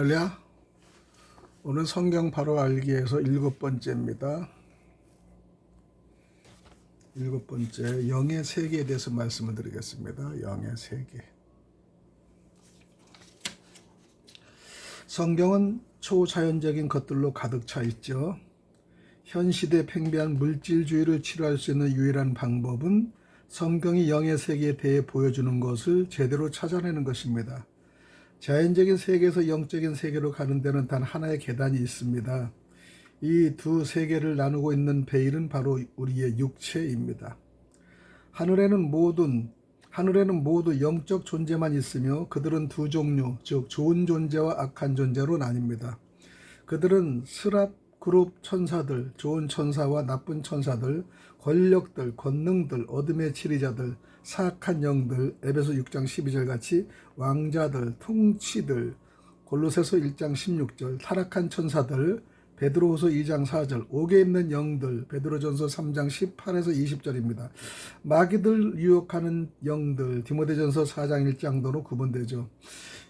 할렐루야. 오늘 성경 바로 알기에서 7번째입니다. 7번째 영의 세계에 대해서 말씀을 드리겠습니다. 영의 세계. 성경은 초자연적인 것들로 가득 차 있죠. 현 시대에 팽배한 물질주의를 치료할 수 있는 유일한 방법은 성경이 영의 세계에 대해 보여주는 것을 제대로 찾아내는 것입니다. 자연적인 세계에서 영적인 세계로 가는 데는 단 하나의 계단이 있습니다. 이 두 세계를 나누고 있는 베일은 바로 우리의 육체입니다. 하늘에는 모두 영적 존재만 있으며 그들은 두 종류, 즉 좋은 존재와 악한 존재로 나뉩니다. 그들은 스랍 그룹 천사들, 좋은 천사와 나쁜 천사들, 권력들, 권능들, 어둠의 지리자들, 사악한 영들, 에베소 6장 12절 같이 왕자들, 통치들, 골로새서 1장 16절, 타락한 천사들, 베드로후서 2장 4절, 옥에 있는 영들, 베드로전서 3장 18에서 20절입니다. 마귀들 유혹하는 영들, 디모데전서 4장 1장도로 구분되죠.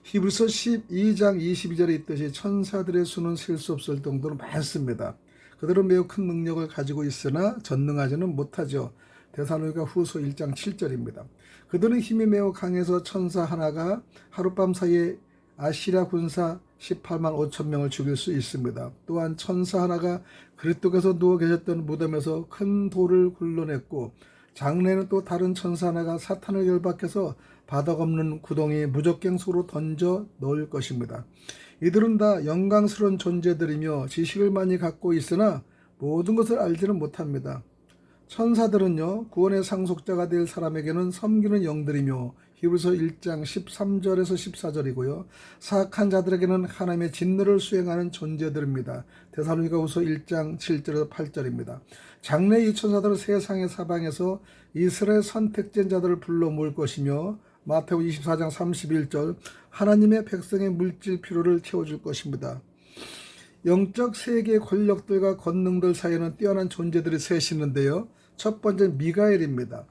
히브리서 12장 22절에 있듯이 천사들의 수는 셀 수 없을 정도로 많습니다. 그들은 매우 큰 능력을 가지고 있으나 전능하지는 못하죠. 데살로니가 후서 1장 7절입니다. 그들은 힘이 매우 강해서 천사 하나가 하룻밤 사이에 아시리아 군사 18만 5천 명을 죽일 수 있습니다. 또한 천사 하나가 그리스도께서 누워 계셨던 무덤에서 큰 돌을 굴러냈고, 장래에는 또 다른 천사 하나가 사탄을 열박해서 바닥 없는 구덩이에 무적갱 속으로 던져 넣을 것입니다. 이들은 다 영광스러운 존재들이며 지식을 많이 갖고 있으나 모든 것을 알지는 못합니다. 천사들은요, 구원의 상속자가 될 사람에게는 섬기는 영들이며 히브리서 1장 13절에서 14절이고요. 사악한 자들에게는 하나님의 진노를 수행하는 존재들입니다. 데살로니가 후서 1장 7절에서 8절입니다. 장래 이 천사들은 세상의 사방에서 이스라엘 선택된 자들을 불러 모을 것이며 마태오 24장 31절 하나님의 백성의 물질 필요를 채워줄 것입니다. 영적 세계의 권력들과 권능들 사이에는 뛰어난 존재들이 셋이 있는데요. 첫 번째 미가엘입니다.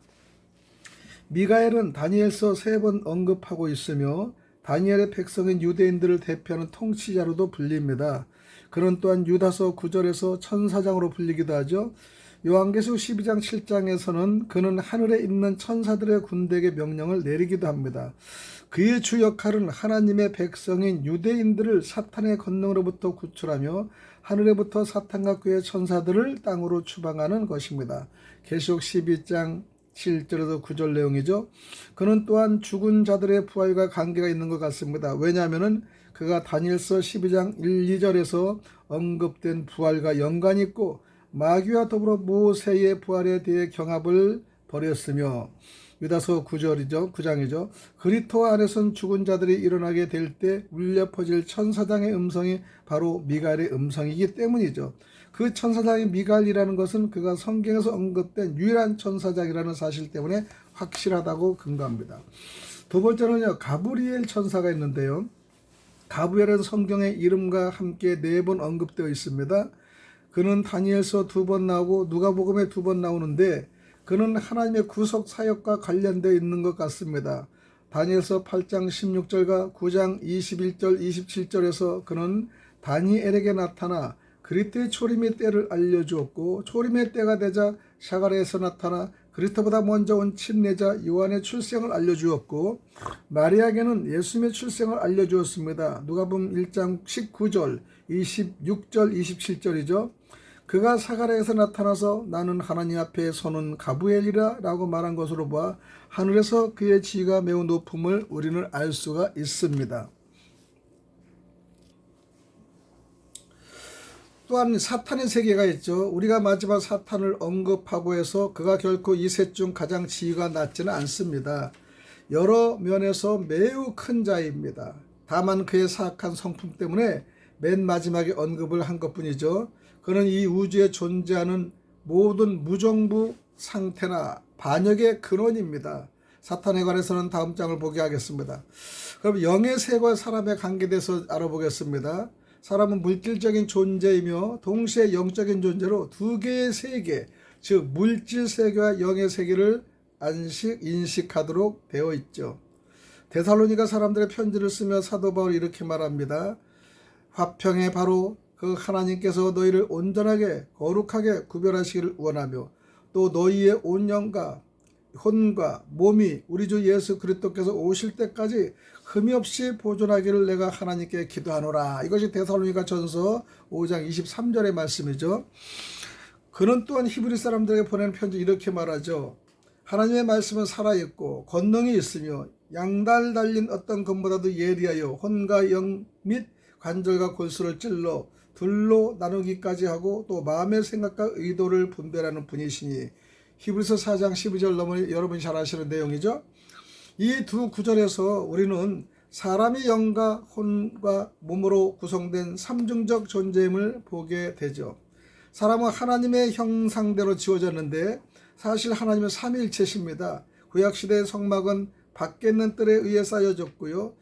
미가엘은 다니엘서 3번 언급하고 있으며 다니엘의 백성인 유대인들을 대표하는 통치자로도 불립니다. 그는 또한 유다서 9절에서 천사장으로 불리기도 하죠. 요한계시록 12장 7장에서는 그는 하늘에 있는 천사들의 군대에게 명령을 내리기도 합니다. 그의 주 역할은 하나님의 백성인 유대인들을 사탄의 권능으로부터 구출하며 하늘에부터 사탄과 그의 천사들을 땅으로 추방하는 것입니다. 계시록 12장 7절에서 9절 내용이죠. 그는 또한 죽은 자들의 부활과 관계가 있는 것 같습니다. 왜냐하면 그가 다니엘서 12장 1, 2절에서 언급된 부활과 연관이 있고 마귀와 더불어 모세의 부활에 대해 경합을 벌였으며, 유다서 9장이죠. 그리스도 안에선 죽은 자들이 일어나게 될 때 울려 퍼질 천사장의 음성이 바로 미가엘의 음성이기 때문이죠. 그 천사장이 미가엘이라는 것은 그가 성경에서 언급된 유일한 천사장이라는 사실 때문에 확실하다고 근거합니다. 두 번째는요, 가브리엘 천사가 있는데요. 가브리엘은 성경의 이름과 함께 4번 언급되어 있습니다. 그는 다니엘서 2번 나오고 누가복음에 2번 나오는데 그는 하나님의 구속 사역과 관련되어 있는 것 같습니다. 다니엘서 8장 16절과 9장 21절 27절에서 그는 다니엘에게 나타나 그리스도의 초림의 때를 알려주었고, 초림의 때가 되자 샤가랴에서 나타나 그리스도보다 먼저 온 침례자 요한의 출생을 알려주었고, 마리아에게는 예수님의 출생을 알려주었습니다. 누가복음 1장 19절 26절 27절이죠. 그가 사가랴에서 나타나서 나는 하나님 앞에 서는 가브리엘이라 라고 말한 것으로 봐 하늘에서 그의 지위가 매우 높음을 우리는 알 수가 있습니다. 또한 사탄의 세계가 있죠. 우리가 마지막 사탄을 언급하고 해서 그가 결코 이 셋 중 가장 지위가 낮지는 않습니다. 여러 면에서 매우 큰 자입니다. 다만 그의 사악한 성품 때문에 맨 마지막에 언급을 한 것뿐이죠. 그는 이 우주에 존재하는 모든 무정부 상태나 반역의 근원입니다. 사탄에 관해서는 다음 장을 보게 하겠습니다. 그럼 영의 세계와 사람의 관계에 대해서 알아보겠습니다. 사람은 물질적인 존재이며 동시에 영적인 존재로 두 개의 세계, 즉 물질 세계와 영의 세계를 인식하도록 되어 있죠. 데살로니가 사람들의 편지를 쓰며 사도 바울이 이렇게 말합니다. 화평에 바로 그 하나님께서 너희를 온전하게 거룩하게 구별하시기를 원하며 또 너희의 온 영과 혼과 몸이 우리 주 예수 그리스도께서 오실 때까지 흠이 없이 보존하기를 내가 하나님께 기도하노라. 이것이 데살로니가 전서 5장 23절의 말씀이죠. 그는 또한 히브리 사람들에게 보낸 편지 이렇게 말하죠. 하나님의 말씀은 살아있고 권능이 있으며 양달 달린 어떤 검보다도 예리하여 혼과 영 및 관절과 골수를 찔러 둘로 나누기까지 하고 또 마음의 생각과 의도를 분별하는 분이시니 히브리서 4장 12절 여러분이 잘 아시는 내용이죠. 이 두 구절에서 우리는 사람이 영과 혼과 몸으로 구성된 삼중적 존재임을 보게 되죠. 사람은 하나님의 형상대로 지어졌는데 사실 하나님은 삼위일체십니다. 구약시대의 성막은 밖에 있는 뜰에 의해 쌓여졌고요.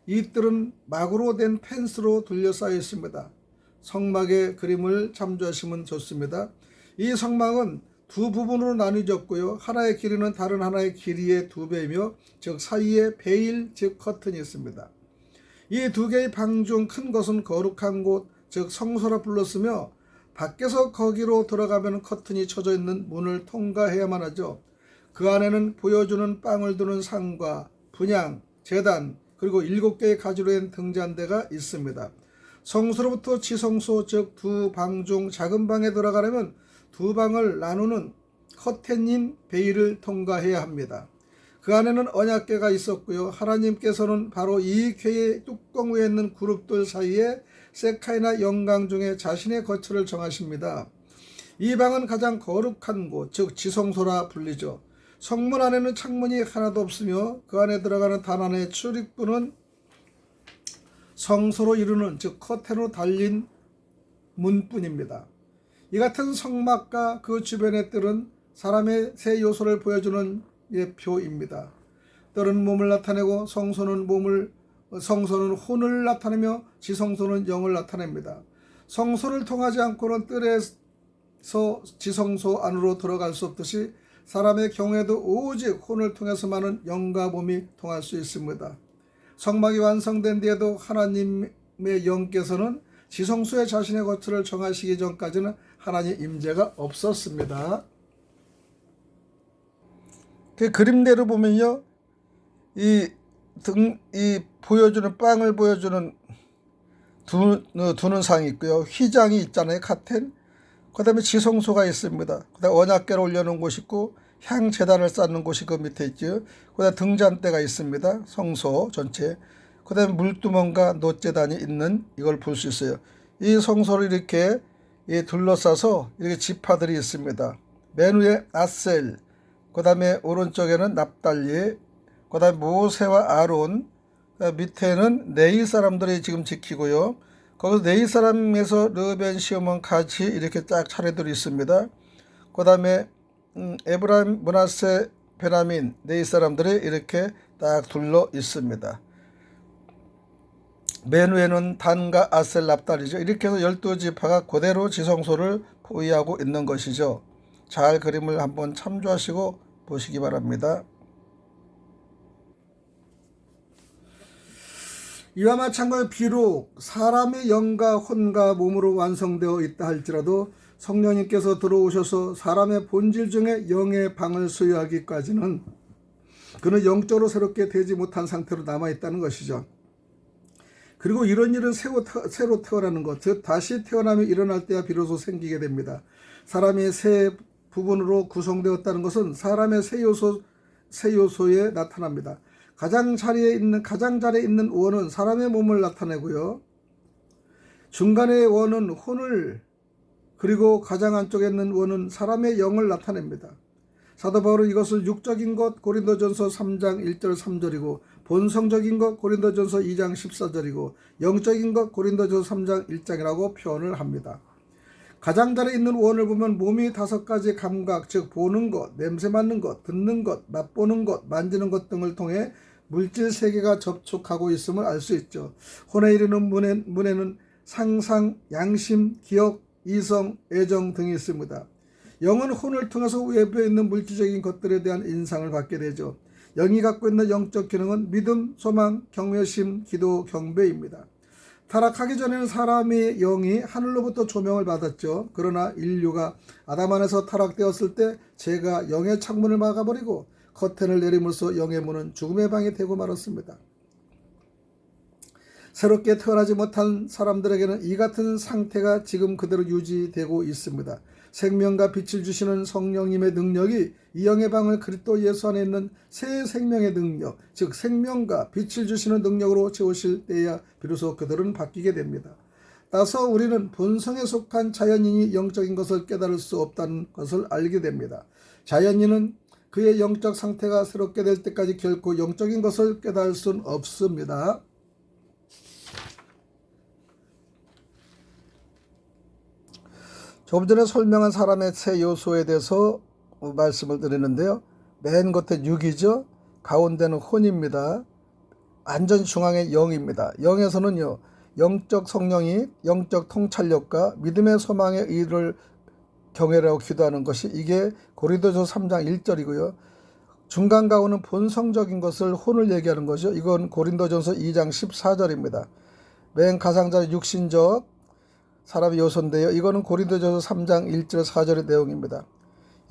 이 뜰은 막으로 된 펜스로 둘러싸여 있습니다. 성막의 그림을 참조하시면 좋습니다. 이 성막은 두 부분으로 나뉘어졌고요. 하나의 길이는 다른 하나의 길이의 2배이며 즉 사이에 베일 즉 커튼이 있습니다. 이 두 개의 방 중 큰 것은 거룩한 곳 즉 성소라 불렀으며 밖에서 거기로 들어가면 커튼이 쳐져 있는 문을 통과해야만 하죠. 그 안에는 보여주는 빵을 두는 상과 분향, 제단 그리고 7개의 가지로 된 등잔대가 있습니다. 성소로부터 지성소 즉 두 방 중 작은 방에 들어가려면 두 방을 나누는 커튼인 베일을 통과해야 합니다. 그 안에는 언약궤가 있었고요. 하나님께서는 바로 이 궤의 뚜껑 위에 있는 그룹들 사이에 세카이나 영광 중에 자신의 거처를 정하십니다. 이 방은 가장 거룩한 곳, 즉 지성소라 불리죠. 성문 안에는 창문이 하나도 없으며 그 안에 들어가는 단 하나의 출입구는 성소로 이루는 즉 커튼으로 달린 문뿐입니다. 이 같은 성막과 그 주변의 뜰은 사람의 세 요소를 보여주는 예표입니다. 뜰은 몸을 나타내고 성소는 혼을 나타내며 지성소는 영을 나타냅니다. 성소를 통하지 않고는 뜰에서 지성소 안으로 들어갈 수 없듯이 사람의 경우에도 오직 혼을 통해서만은 영과 몸이 통할 수 있습니다. 성막이 완성된 뒤에도 하나님의 영께서는 지성소에 자신의 거처를 정하시기 전까지는 하나님의 임재가 없었습니다. 그 그림대로 보면요, 이 보여주는 빵을 보여주는 두는 상이 있고요, 휘장이 있잖아요, 카텐. 그다음에 지성소가 있습니다. 그다음에 언약궤를 올려놓은 곳이 있고 향 제단을 쌓는 곳이 그 밑에 있죠. 그다음에 등잔대가 있습니다. 성소 전체. 그다음에 물두멍과 놋제단이 있는 이걸 볼 수 있어요. 이 성소를 이렇게 둘러싸서 이렇게 지파들이 있습니다. 맨 위에 아셀, 그다음에 오른쪽에는 납달리, 그다음에 모세와 아론, 밑에는 네이 사람들이 지금 지키고요. 거기서 네이 사람에서 르벤, 시므온, 가지 이렇게 딱 차례들이 있습니다. 그다음에 에브라임, 므낫세, 베냐민 네이 사람들이 이렇게 딱 둘러 있습니다. 맨 위에는 단과 아셀, 납달이죠. 이렇게 해서 12지파가 그대로 지성소를 포위하고 있는 것이죠. 잘 그림을 한번 참조하시고 보시기 바랍니다. 이와 마찬가지로 비록 사람의 영과 혼과 몸으로 완성되어 있다 할지라도 성령님께서 들어오셔서 사람의 본질 중에 영의 방을 소유하기까지는 그는 영적으로 새롭게 되지 못한 상태로 남아있다는 것이죠. 그리고 이런 일은 새로 태어나는 것, 즉 다시 태어남이 일어날 때야 비로소 생기게 됩니다. 사람이 세 부분으로 구성되었다는 것은 사람의 세 요소에 나타납니다. 가장 자리에 있는 원은 사람의 몸을 나타내고요. 중간의 원은 혼을, 그리고 가장 안쪽에 있는 원은 사람의 영을 나타냅니다. 사도 바울은 이것을 육적인 것 고린도전서 3장 1절 3절이고 본성적인 것 고린도전서 2장 14절이고 영적인 것 고린도전서 3장 1장이라고 표현을 합니다. 가장자리에 있는 원을 보면 몸이 5가지 감각, 즉 보는 것, 냄새 맡는 것, 듣는 것, 맛보는 것, 만지는 것 등을 통해 물질 세계가 접촉하고 있음을 알 수 있죠. 혼에 이르는 문에는 상상, 양심, 기억, 이성, 애정 등이 있습니다. 영은 혼을 통해서 외부에 있는 물질적인 것들에 대한 인상을 받게 되죠. 영이 갖고 있는 영적 기능은 믿음, 소망, 경외심, 기도, 경배입니다. 타락하기 전에는 사람의 영이 하늘로부터 조명을 받았죠. 그러나 인류가 아담 안에서 타락되었을 때 죄가 영의 창문을 막아버리고 커튼을 내림으로써 영의 문은 죽음의 방이 되고 말았습니다. 새롭게 태어나지 못한 사람들에게는 이 같은 상태가 지금 그대로 유지되고 있습니다. 생명과 빛을 주시는 성령님의 능력이 이 영의 방을 그리스도 예수 안에 있는 새 생명의 능력, 즉 생명과 빛을 주시는 능력으로 채우실 때야 비로소 그들은 바뀌게 됩니다. 따라서 우리는 본성에 속한 자연인이 영적인 것을 깨달을 수 없다는 것을 알게 됩니다. 자연인은 그의 영적 상태가 새롭게 될 때까지 결코 영적인 것을 깨달을 수는 없습니다. 조금 전에 설명한 사람의 세 요소에 대해서 말씀을 드리는데요. 맨 겉에 육이죠. 가운데는 혼입니다. 완전 중앙에 영입니다. 영에서는요, 영적 성령이 영적 통찰력과 믿음의 소망의 의를 경외라고 기도하는 것이 이게 고린도전서 3장 1절이고요. 중간 가운은 본성적인 것을 혼을 얘기하는 거죠. 이건 고린도전서 2장 14절입니다. 맨 가장자리 육신적 사람의 요소인데요. 이거는 고린도전서 3장 1절 4절의 내용입니다.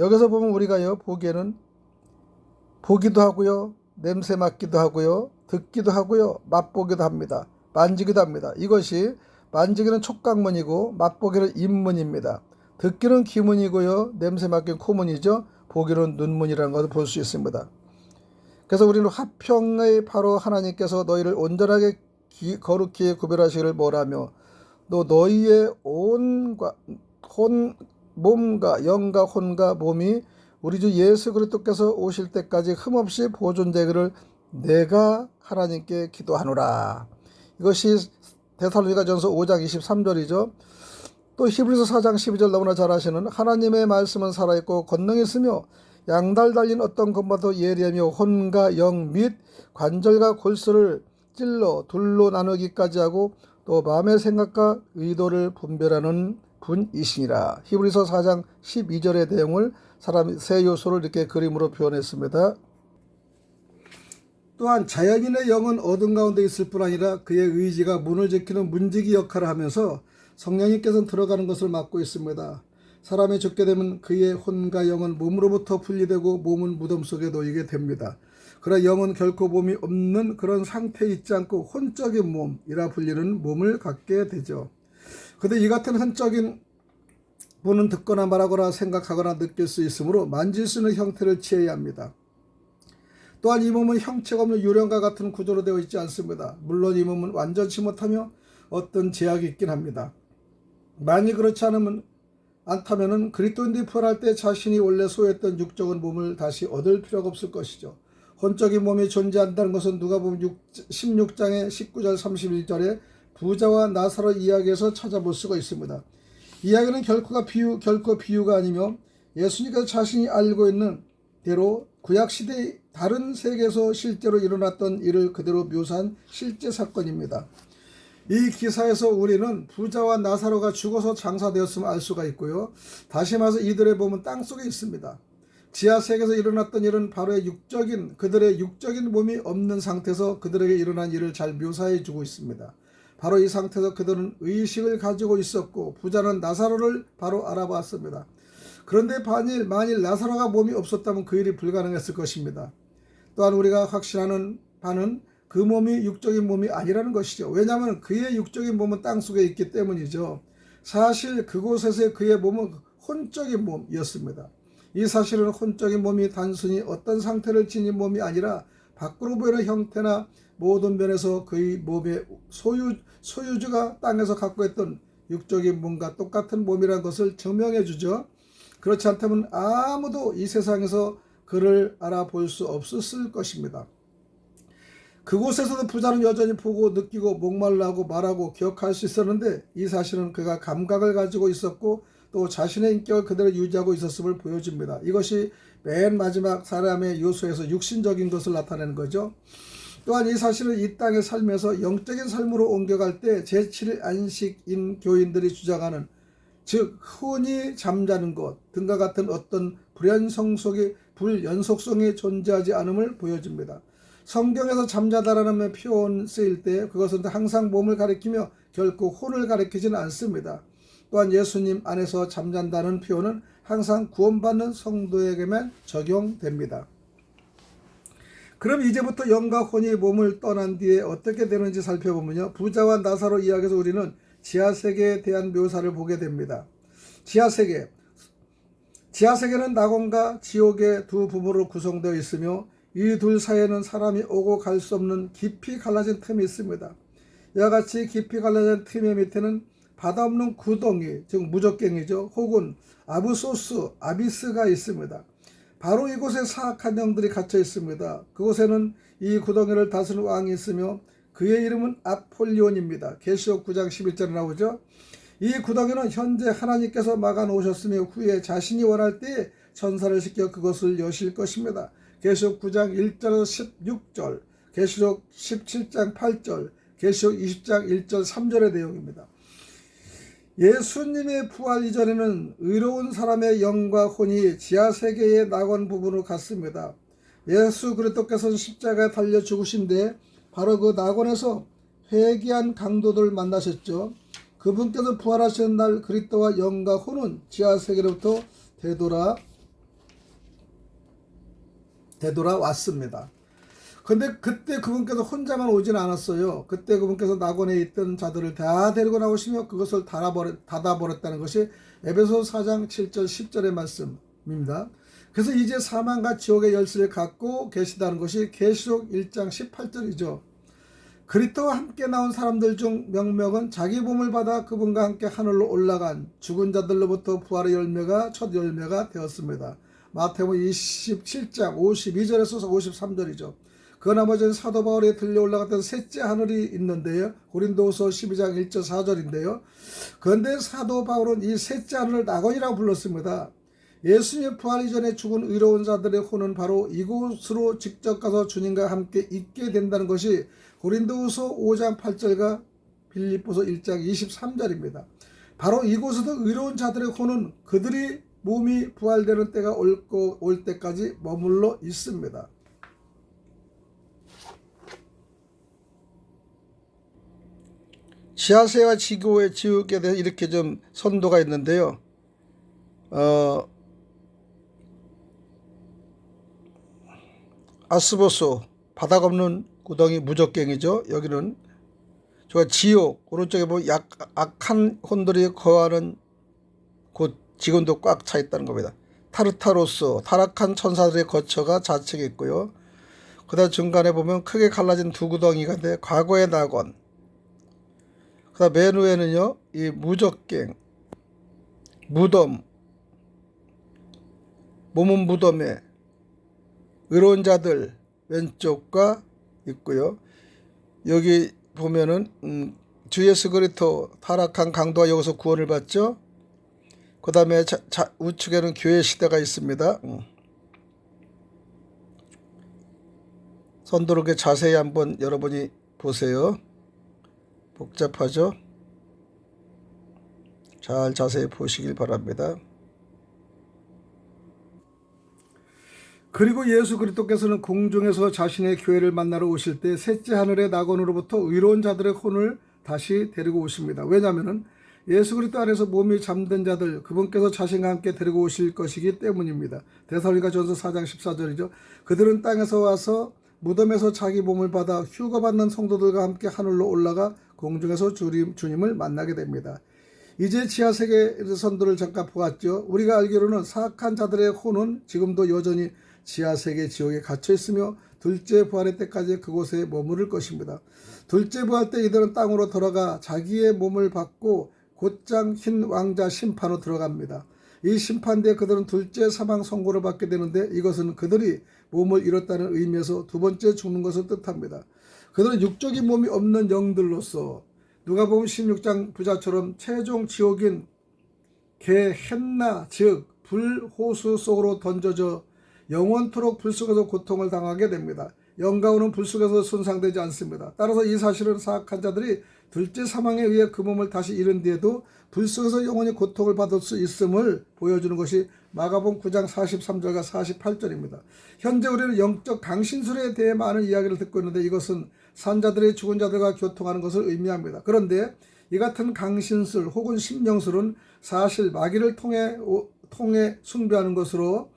여기서 보면 우리가요, 보기에는 보기도 하고요, 냄새 맡기도 하고요, 듣기도 하고요, 맛보기도 합니다. 만지기도 합니다. 이것이 만지기는 촉각문이고 맛보기는 입문입니다. 듣기는 귀문이고요, 냄새 맡기는 코문이죠. 보기는 눈문이라는 것을 볼 수 있습니다. 그래서 우리는 화평의 바로 하나님께서 너희를 온전하게 거룩히 구별하시기를 뭐라며 또 너희의 몸과 영과 혼과 몸이 우리 주 예수 그리스도께서 오실 때까지 흠없이 보존되기를 내가 하나님께 기도하노라. 이것이 데살로니가전서 5장 23절이죠. 또 히브리서 4장 12절 너무나 잘 아시는 하나님의 말씀은 살아있고 권능이 있으며 양달 달린 어떤 것보다도 예리하며 혼과 영 및 관절과 골수를 찔러 둘로 나누기까지 하고 또 마음의 생각과 의도를 분별하는 분이시니라. 히브리서 4장 12절의 내용을 사람 세 요소를 이렇게 그림으로 표현했습니다. 또한 자연인의 영은 어둠 가운데 있을 뿐 아니라 그의 의지가 문을 지키는 문지기 역할을 하면서 성령님께서는 들어가는 것을 막고 있습니다. 사람이 죽게 되면 그의 혼과 영은 몸으로부터 분리되고 몸은 무덤 속에 놓이게 됩니다. 그러나 영은 결코 몸이 없는 그런 상태에 있지 않고 혼적인 몸이라 불리는 몸을 갖게 되죠. 그런데 이 같은 혼적인 분은 듣거나 말하거나 생각하거나 느낄 수 있으므로 만질 수 있는 형태를 취해야 합니다. 또한 이 몸은 형체가 없는 유령과 같은 구조로 되어 있지 않습니다. 물론 이 몸은 완전치 못하며 어떤 제약이 있긴 합니다. 만일 그렇지 않다면 그리스도인들이 부활할 때 자신이 원래 소유했던 육적인 몸을 다시 얻을 필요가 없을 것이죠. 혼적인 몸이 존재한다는 것은 누가복음 16장의 19절 31절에 부자와 나사로 이야기에서 찾아볼 수가 있습니다. 이야기는 결코 비유가 아니며 예수님께서 자신이 알고 있는 대로 구약시대의 다른 세계에서 실제로 일어났던 일을 그대로 묘사한 실제 사건입니다. 이 기사에서 우리는 부자와 나사로가 죽어서 장사되었음을 알 수가 있고요. 다시 말해서 이들의 몸은 땅속에 있습니다. 지하세계에서 일어났던 일은 바로 그들의 육적인 몸이 없는 상태에서 그들에게 일어난 일을 잘 묘사해 주고 있습니다. 바로 이 상태에서 그들은 의식을 가지고 있었고 부자는 나사로를 바로 알아봤습니다. 그런데 만일 나사로가 몸이 없었다면 그 일이 불가능했을 것입니다. 또한 우리가 확신하는 바는 그 몸이 육적인 몸이 아니라는 것이죠. 왜냐하면 그의 육적인 몸은 땅속에 있기 때문이죠. 사실 그곳에서의 그의 몸은 혼적인 몸이었습니다. 이 사실은 혼적인 몸이 단순히 어떤 상태를 지닌 몸이 아니라 밖으로 보이는 형태나 모든 면에서 그의 몸의 소유주가 땅에서 갖고 있던 육적인 몸과 똑같은 몸이라는 것을 증명해 주죠. 그렇지 않다면 아무도 이 세상에서 그를 알아볼 수 없었을 것입니다. 그곳에서도 부자는 여전히 보고 느끼고 목말라하고 말하고 기억할 수 있었는데 이 사실은 그가 감각을 가지고 있었고 또 자신의 인격을 그대로 유지하고 있었음을 보여줍니다. 이것이 맨 마지막 사람의 요소에서 육신적인 것을 나타내는 거죠. 또한 이 사실은 이 땅의 삶에서 영적인 삶으로 옮겨갈 때 제7일 안식인 교인들이 주장하는 즉 혼이 잠자는 것 등과 같은 어떤 불연속성이 존재하지 않음을 보여줍니다. 성경에서 잠자다라는 표현 쓰일 때 그것은 항상 몸을 가리키며 결코 혼을 가리키지는 않습니다. 또한 예수님 안에서 잠잔다는 표현은 항상 구원받는 성도에게만 적용됩니다. 그럼 이제부터 영과 혼이 몸을 떠난 뒤에 어떻게 되는지 살펴보면요. 부자와 나사로 이야기에서 우리는 지하세계에 대한 묘사를 보게 됩니다. 지하세계는 낙원과 지옥의 두 부분으로 구성되어 있으며 이 둘 사이에는 사람이 오고 갈 수 없는 깊이 갈라진 틈이 있습니다. 이와 같이 깊이 갈라진 틈의 밑에는 바다 없는 구덩이, 즉 무적갱이죠. 혹은 아부소스, 아비스가 있습니다. 바로 이곳에 사악한 영들이 갇혀 있습니다. 그곳에는 이 구덩이를 다스리는 왕이 있으며 그의 이름은 아폴리온입니다. 계시록 9장 11절에 나오죠. 이 구덩이는 현재 하나님께서 막아 놓으셨으며 후에 자신이 원할 때에 천사를 시켜 그것을 여실 것입니다. 계시록 9장 1절에서 16절, 계시록 17장 8절, 계시록 20장 1절 3절의 내용입니다. 예수님의 부활 이전에는 의로운 사람의 영과 혼이 지하세계의 낙원 부분으로 갔습니다. 예수 그리스도께서는 십자가에 달려 죽으신 뒤에 바로 그 낙원에서 회개한 강도들을 만나셨죠. 그분께서 부활하시는 날 그리스도와 영과 혼은 지하세계로부터 되돌아왔습니다. 근데 그때 그분께서 혼자만 오지는 않았어요. 그때 그분께서 낙원에 있던 자들을 다 데리고 나오시며 그것을 닫아버렸다는 것이 에베소 4장 7절 10절의 말씀입니다. 그래서 이제 사망과 지옥의 열쇠를 갖고 계시다는 것이 계시록 1장 18절이죠. 그리스도와 함께 나온 사람들 중 몇몇은 자기 몸을 받아 그분과 함께 하늘로 올라간 죽은 자들로부터 부활의 열매가 첫 열매가 되었습니다. 마태복음 27장 52절에서 53절이죠. 그 나머지는 사도 바울이 들려 올라갔던 셋째 하늘이 있는데요. 고린도후서 12장 1절 4절인데요. 그런데 사도 바울은 이 셋째 하늘을 낙원이라고 불렀습니다. 예수님의 부활 이전에 죽은 의로운 자들의 혼은 바로 이곳으로 직접 가서 주님과 함께 있게 된다는 것이 고린도후서 5장 8절과 빌립보서 1장 23절입니다. 바로 이곳에서 의로운 자들의 혼은 그들이 몸이 부활되는 때가 올 때까지 머물러 있습니다. 지하세와 지옥에 대해서 이렇게 좀 선도가 있는데요. 아스보소, 바닥 없는 구덩이 무적갱이죠. 여기는 지옥, 오른쪽에 악한 혼들이 거하는 곳, 지금도 꽉 차 있다는 겁니다. 타르타로스, 타락한 천사들의 거처가 좌측에 있고요. 그 다음 중간에 보면 크게 갈라진 두 구덩이가 있는데 과거의 낙원, 그 다음 맨 위에는요, 이 무적갱, 무덤, 몸은 무덤에 의로운 자들 왼쪽과 있고요. 여기 보면은 주 예수 그리스도 타락한 강도가 여기서 구원을 받죠. 그 다음에 우측에는 교회 시대가 있습니다. 선도롭게 자세히 한번 여러분이 보세요. 복잡하죠? 잘 자세히 보시길 바랍니다. 그리고 예수 그리스도께서는 공중에서 자신의 교회를 만나러 오실 때 셋째 하늘의 낙원으로부터 의로운 자들의 혼을 다시 데리고 오십니다. 왜냐하면 예수 그리스도 안에서 몸이 잠든 자들 그분께서 자신과 함께 데리고 오실 것이기 때문입니다. 데살로니가전서 4장 14절이죠. 그들은 땅에서 와서 무덤에서 자기 몸을 받아 휴거받는 성도들과 함께 하늘로 올라가 공중에서 주님을 만나게 됩니다. 이제 지하세계의 선도를 잠깐 보았죠. 우리가 알기로는 사악한 자들의 혼은 지금도 여전히 지하세계 지옥에 갇혀 있으며 둘째 부활의 때까지 그곳에 머무를 것입니다. 둘째 부활 때 이들은 땅으로 들어가 자기의 몸을 받고 곧장 흰 왕자 심판으로 들어갑니다. 이 심판대에 그들은 둘째 사망 선고를 받게 되는데 이것은 그들이 몸을 잃었다는 의미에서 두 번째 죽는 것을 뜻합니다. 그들은 육적인 몸이 없는 영들로서 누가복음 16장 부자처럼 최종 지옥인 게헨나 즉 불호수 속으로 던져져 영원토록 불속에서 고통을 당하게 됩니다. 영가오는 불 속에서 손상되지 않습니다. 따라서 이 사실은 사악한 자들이 둘째 사망에 의해 그 몸을 다시 잃은 뒤에도 불 속에서 영원히 고통을 받을 수 있음을 보여주는 것이 마가복음 9장 43절과 48절입니다. 현재 우리는 영적 강신술에 대해 많은 이야기를 듣고 있는데 이것은 산자들이 죽은 자들과 교통하는 것을 의미합니다. 그런데 이 같은 강신술 혹은 심령술은 사실 마귀를 통해 숭배하는 것으로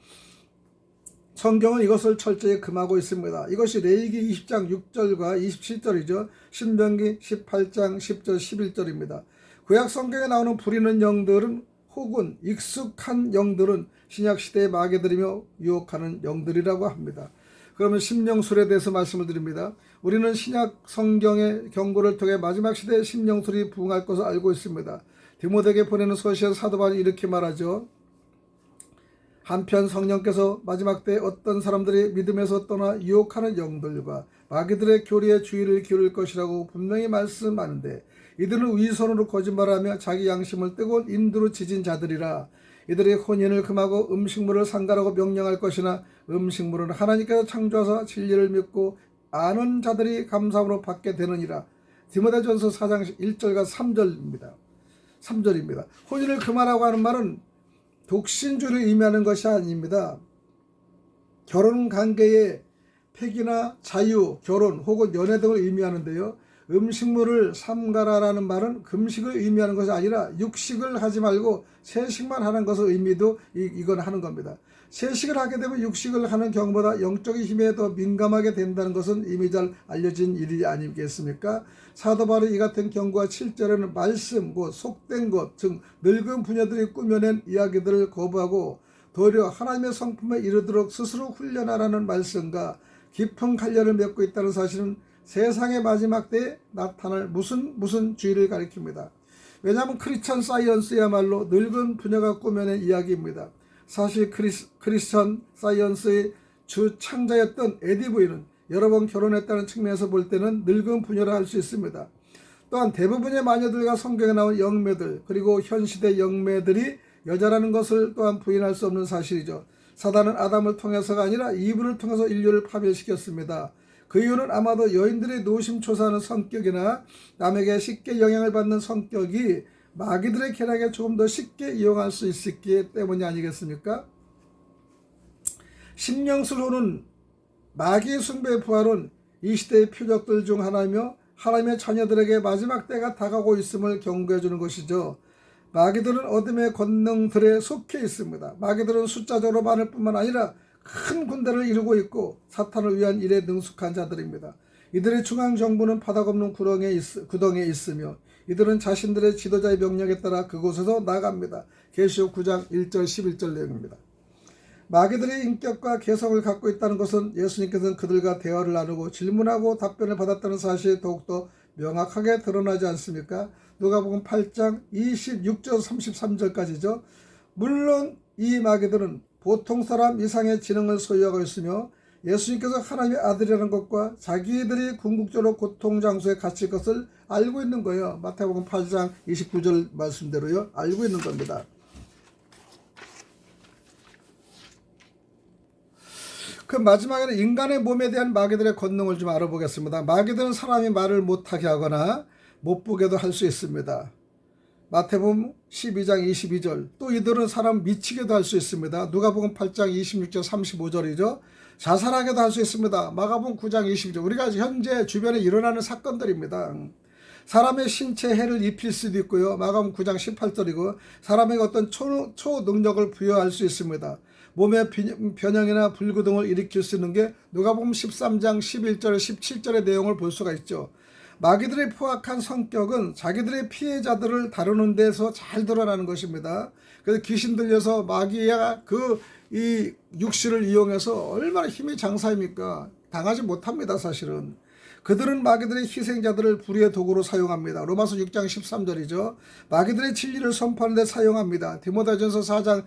성경은 이것을 철저히 금하고 있습니다. 이것이 레위기 20장 6절과 27절이죠. 신명기 18장 10절 11절입니다. 구약 성경에 나오는 부리는 영들은 혹은 익숙한 영들은 신약시대의 마귀들이며 유혹하는 영들이라고 합니다. 그러면 심령술에 대해서 말씀을 드립니다. 우리는 신약 성경의 경고를 통해 마지막 시대의 심령술이 부흥할 것을 알고 있습니다. 디모데에게 보내는 서시에서 사도 바울이 이렇게 말하죠. 한편 성령께서 마지막 때 어떤 사람들이 믿음에서 떠나 유혹하는 영들과 마귀들의 교리에 주의를 기울일 것이라고 분명히 말씀하는데 이들은 위선으로 거짓말하며 자기 양심을 뜨거운 인두로 지진 자들이라. 이들이 혼인을 금하고 음식물을 상가라고 명령할 것이나 음식물은 하나님께서 창조하사 진리를 믿고 아는 자들이 감사함으로 받게 되느니라. 디모데전서 4장 1절과 3절입니다. 혼인을 금하라고 하는 말은 독신주를 의미하는 것이 아닙니다. 결혼 관계의 폐기나 자유, 결혼 혹은 연애 등을 의미하는데요. 음식물을 삼가라라는 말은 금식을 의미하는 것이 아니라 육식을 하지 말고 채식만 하는 것을 의미도 이건 하는 겁니다. 채식을 하게 되면 육식을 하는 경우보다 영적인 힘에 더 민감하게 된다는 것은 이미 잘 알려진 일이 아니겠습니까? 사도 바울이 이 같은 경고와 7절에는 말씀, 곧 속된 것, 즉 늙은 부녀들이 꾸며낸 이야기들을 거부하고 도리어 하나님의 성품에 이르도록 스스로 훈련하라는 말씀과 깊은 관련을 맺고 있다는 사실은 세상의 마지막 때에 나타날 무슨 주의를 가리킵니다. 왜냐하면 크리스천 사이언스야말로 늙은 부녀가 꾸며낸 이야기입니다. 사실 크리스천 사이언스의 주 창자였던 에디 부인은 여러 번 결혼했다는 측면에서 볼 때는 늙은 부녀라 할 수 있습니다. 또한 대부분의 마녀들과 성경에 나온 영매들 그리고 현시대 영매들이 여자라는 것을 또한 부인할 수 없는 사실이죠. 사단은 아담을 통해서가 아니라 이브를 통해서 인류를 파멸시켰습니다. 그 이유는 아마도 여인들이 노심초사하는 성격이나 남에게 쉽게 영향을 받는 성격이 마귀들의 계략에 조금 더 쉽게 이용할 수 있었기 때문이 아니겠습니까? 심령술로는 마귀 숭배의 부활은 이 시대의 표적들 중 하나이며 하나님의 자녀들에게 마지막 때가 다가오고 있음을 경고해 주는 것이죠. 마귀들은 어둠의 권능들에 속해 있습니다. 마귀들은 숫자적으로 많을 뿐만 아니라 큰 군대를 이루고 있고 사탄을 위한 일에 능숙한 자들입니다. 이들의 중앙정부는 바닥 없는 구덩이에 있으며 이들은 자신들의 지도자의 명령에 따라 그곳에서 나갑니다. 계시록 9장 1절 11절 내용입니다. 마귀들의 인격과 개성을 갖고 있다는 것은 예수님께서는 그들과 대화를 나누고 질문하고 답변을 받았다는 사실이 더욱더 명확하게 드러나지 않습니까? 누가복음 8장 26절 33절까지죠. 물론 이 마귀들은 보통 사람 이상의 지능을 소유하고 있으며 예수님께서 하나님의 아들이라는 것과 자기들이 궁극적으로 고통 장소에 갇힐 것을 알고 있는 거예요. 마태복음 8장 29절 말씀대로요. 알고 있는 겁니다. 그 마지막에는 인간의 몸에 대한 마귀들의 권능을 좀 알아보겠습니다. 마귀들은 사람이 말을 못하게 하거나 못 보게도 할 수 있습니다. 마태복음 12장 22절 또 이들은 사람 미치게도 할 수 있습니다. 누가복음 8장 26절 35절이죠. 자살하게도 할 수 있습니다. 마가복음 9장 22절 우리가 현재 주변에 일어나는 사건들입니다. 사람의 신체에 해를 입힐 수도 있고요. 마가복음 9장 18절이고 사람에게 어떤 초능력을 부여할 수 있습니다. 몸의 변형이나 불구등을 일으킬 수 있는 게 누가복음 13장 11절 17절의 내용을 볼 수가 있죠. 마귀들의 포악한 성격은 자기들의 피해자들을 다루는 데서 잘 드러나는 것입니다. 그래서 귀신 들려서 마귀가 이 육신을 이용해서 얼마나 힘이 장사입니까? 당하지 못합니다. 사실은. 그들은 마귀들의 희생자들을 불의의 도구로 사용합니다. 로마서 6장 13절이죠. 마귀들의 진리를 선포하는 데 사용합니다. 디모데전서 4장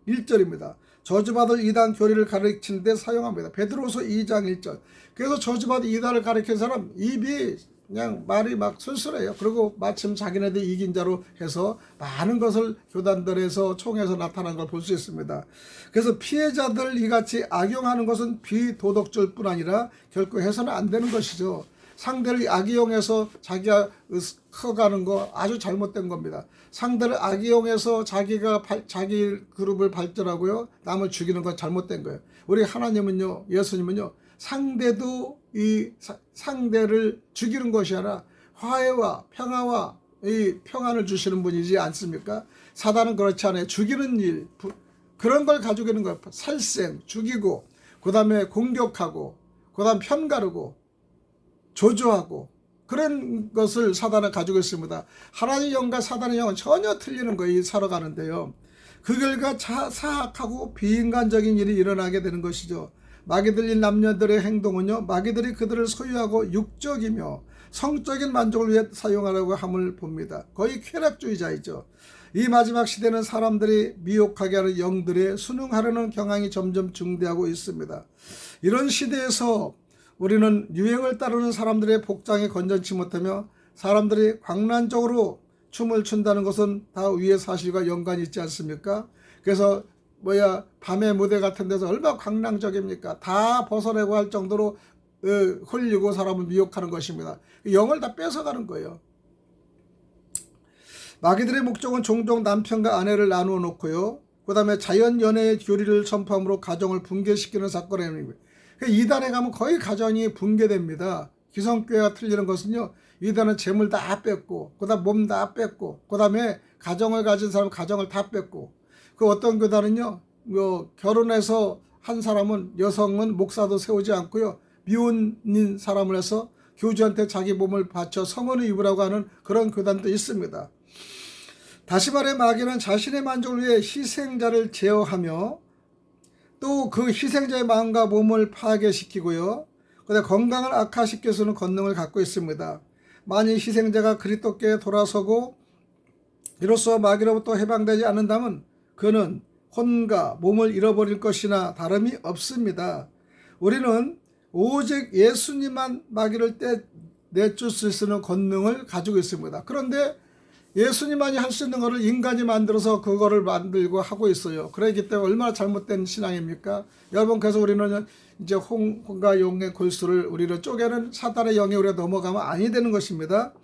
1절입니다. 저주받을 이단 교리를 가르치는 데 사용합니다. 베드로서 2장 1절. 그래서 저주받을 이단을 가르치는 사람 입이 그냥 말이 막 술술해요. 그리고 마침 자기네들 이긴 자로 해서 많은 것을 교단들에서 총에서 나타난 걸 볼 수 있습니다. 그래서 피해자들 이같이 악용하는 것은 비도덕적일 뿐 아니라 결코 해서는 안 되는 것이죠. 상대를 악용해서 자기가 커가는 거 아주 잘못된 겁니다. 상대를 악용해서 자기가 자기 그룹을 발전하고요, 남을 죽이는 건 잘못된 거예요. 우리 하나님은요, 예수님은요, 상대도 이 상대를 죽이는 것이 아니라 화해와 평화와 이 평안을 주시는 분이지 않습니까? 사단은 그렇지 않아요. 죽이는 일, 그런 걸 가지고 있는 거예요. 살생, 죽이고, 그 다음에 공격하고, 그 다음 편가르고, 조조하고, 그런 것을 사단은 가지고 있습니다. 하나님의 영과 사단의 영은 전혀 틀리는 거예요. 살아가는데요. 그 결과 사악하고 비인간적인 일이 일어나게 되는 것이죠. 마귀들린 남녀들의 행동은요, 마귀들이 그들을 소유하고 육적이며 성적인 만족을 위해 사용하려고 함을 봅니다. 거의 쾌락주의자이죠. 이 마지막 시대는 사람들이 미혹하게 하는 영들에 순응하려는 경향이 점점 증대하고 있습니다. 이런 시대에서 우리는 유행을 따르는 사람들의 복장에 건전치 못하며 사람들이 광란적으로 춤을 춘다는 것은 다 위의 사실과 연관이 있지 않습니까? 그래서 밤의 무대 같은 데서 얼마나 광란적입니까? 다 벗어내고 할 정도로 홀리고 사람을 미혹하는 것입니다. 영을 다 뺏어가는 거예요. 마귀들의 목적은 종종 남편과 아내를 나누어 놓고요, 그 다음에 자연연애의 교리를 선포함으로 가정을 붕괴시키는 사건입니다. 이단에 가면 거의 가정이 붕괴됩니다. 기성교회가 틀리는 것은요, 이단은 재물 다 뺏고, 그 다음 몸 다 뺏고, 그 다음에 가정을 가진 사람 가정을 다 뺏고, 그 어떤 교단은요, 결혼해서 한 사람은, 여성은 목사도 세우지 않고요, 미혼인 사람을 해서 교주한테 자기 몸을 바쳐 성혼을 입으라고 하는 그런 교단도 있습니다. 다시 말해 마귀는 자신의 만족을 위해 희생자를 제어하며 또 그 희생자의 마음과 몸을 파괴시키고요, 그다음에 건강을 악화시킬 수 있는 권능을 갖고 있습니다. 만일 희생자가 그리스도께 돌아서고 이로써 마귀로부터 해방되지 않는다면 그는 혼과 몸을 잃어버릴 것이나 다름이 없습니다. 우리는 오직 예수님만 마귀를 내줄 수 있는 권능을 가지고 있습니다. 그런데 예수님만이 할 수 있는 것을 인간이 만들어서 그거를 만들고 하고 있어요. 그렇기 때문에 얼마나 잘못된 신앙입니까? 여러분, 그래서 우리는 이제 홍과 용의 골수를 우리를 쪼개는 사단의 영에 우리가 넘어가면 아니 되는 것입니다.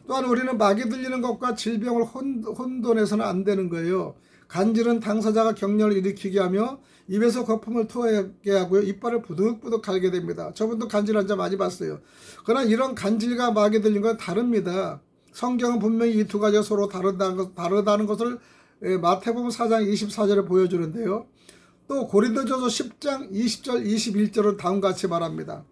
또한 우리는 마귀 들리는 것과 질병을 혼돈해서는 안 되는 거예요. 간질은 당사자가 격려를 일으키게 하며 입에서 거품을 토하게 하고요, 이빨을 부득부득 갈게 됩니다. 저분도 간질 환자 많이 봤어요. 그러나 이런 간질과 마귀 들린 건 다릅니다. 성경은 분명히 이 두 가지가 서로 다르다는 것을 마태복음 4장 24절에 보여주는데요. 또 고린도전서 10장 20절 21절은 다음과 같이 말합니다.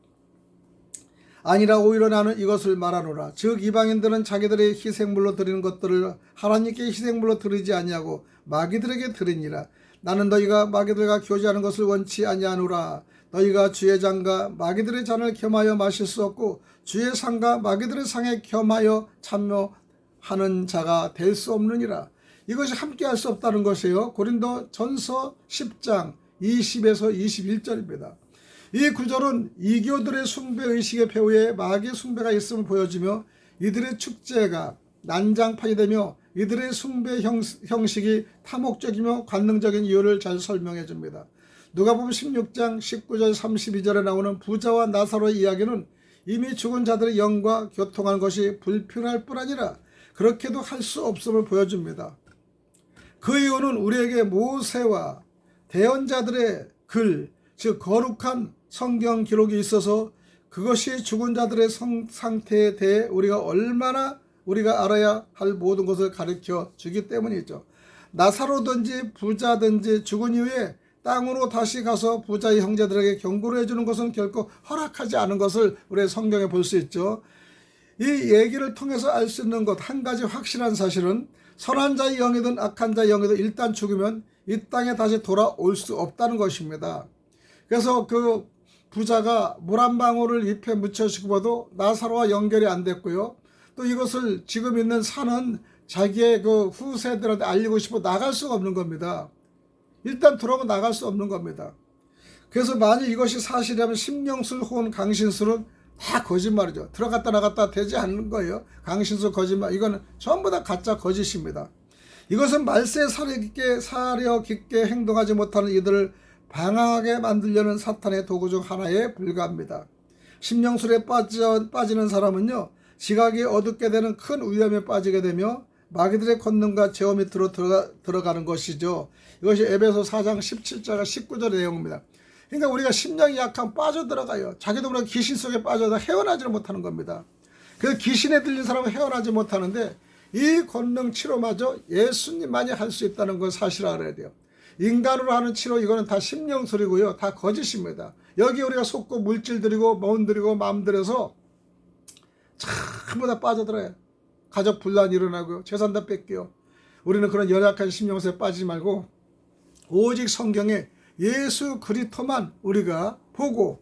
아니라 오히려 나는 이것을 말하노라. 즉 이방인들은 자기들의 희생물로 드리는 것들을 하나님께 희생물로 드리지 아니하고 마귀들에게 드리니라. 나는 너희가 마귀들과 교제하는 것을 원치 아니하노라. 너희가 주의 잔과 마귀들의 잔을 겸하여 마실 수 없고 주의 상과 마귀들의 상에 겸하여 참여하는 자가 될 수 없느니라. 이것이 함께 할 수 없다는 것이에요. 고린도전서 10장 20에서 21절입니다. 이 구절은 이교들의 숭배의식의 배후에 마귀의 숭배가 있음을 보여주며 이들의 축제가 난장판이 되며 이들의 숭배 형식이 탐욕적이며 관능적인 이유를 잘 설명해 줍니다. 누가복음 16장 19절 32절에 나오는 부자와 나사로의 이야기는 이미 죽은 자들의 영과 교통하는 것이 불필요할 뿐 아니라 그렇게도 할 수 없음을 보여줍니다. 그 이유는 우리에게 모세와 대언자들의 글, 즉 거룩한 성경 기록이 있어서 그것이 죽은 자들의 상태에 대해 우리가 알아야 할 모든 것을 가르쳐 주기 때문이죠. 나사로든지 부자든지 죽은 이후에 땅으로 다시 가서 부자의 형제들에게 경고를 해주는 것은 결코 허락하지 않은 것을 우리 성경에 볼 수 있죠. 이 얘기를 통해서 알 수 있는 것 한 가지 확실한 사실은 선한 자의 영이든 악한 자의 영이든 일단 죽으면 이 땅에 다시 돌아올 수 없다는 것입니다. 그래서 그 부자가 물 한 방울을 잎에 묻혀시고 봐도 나사로와 연결이 안 됐고요. 또 이것을 지금 있는 산은 자기의 그 후세들한테 알리고 싶어 나갈 수가 없는 겁니다. 일단 들어오면 나갈 수 없는 겁니다. 그래서 만약 이것이 사실이라면 심령술 혹은 강신술은 다 거짓말이죠. 들어갔다 나갔다 되지 않는 거예요. 강신수 거짓말, 이거는 전부 다 가짜 거짓입니다. 이것은 말세에 사려 깊게 행동하지 못하는 이들을 방황하게 만들려는 사탄의 도구 중 하나에 불과합니다. 심령술에 빠지는 사람은요, 지각이 어둡게 되는 큰 위험에 빠지게 되며 마귀들의 권능과 제어 밑으로 들어가는 것이죠. 이것이 에베소 4장 17절과 19절의 내용입니다. 그러니까 우리가 심령이 약하면 빠져들어가요. 자기도 모르게 귀신 속에 빠져서 헤어나지를 못하는 겁니다. 그 귀신에 들린 사람은 헤어나지 못하는데 이 권능 치료마저 예수님만이 할 수 있다는 걸 사실 알아야 돼요. 인간으로 하는 치료, 이거는 다 심령술이고요. 다 거짓입니다. 여기 우리가 속고 물질들이고 몸들이고 마음들에서 전부 다 빠져들어요. 가족 분란이 일어나고요. 재산 다 뺏겨요. 우리는 그런 연약한 심령술에 빠지지 말고 오직 성경에 예수 그리스도만 우리가 보고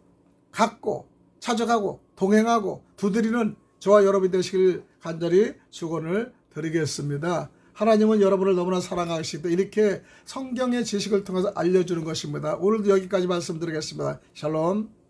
갖고 찾아가고 동행하고 두드리는 저와 여러분이 되시길 간절히 축원을 드리겠습니다. 하나님은 여러분을 너무나 사랑하시기 때문에 이렇게 성경의 지식을 통해서 알려주는 것입니다. 오늘도 여기까지 말씀드리겠습니다. 샬롬.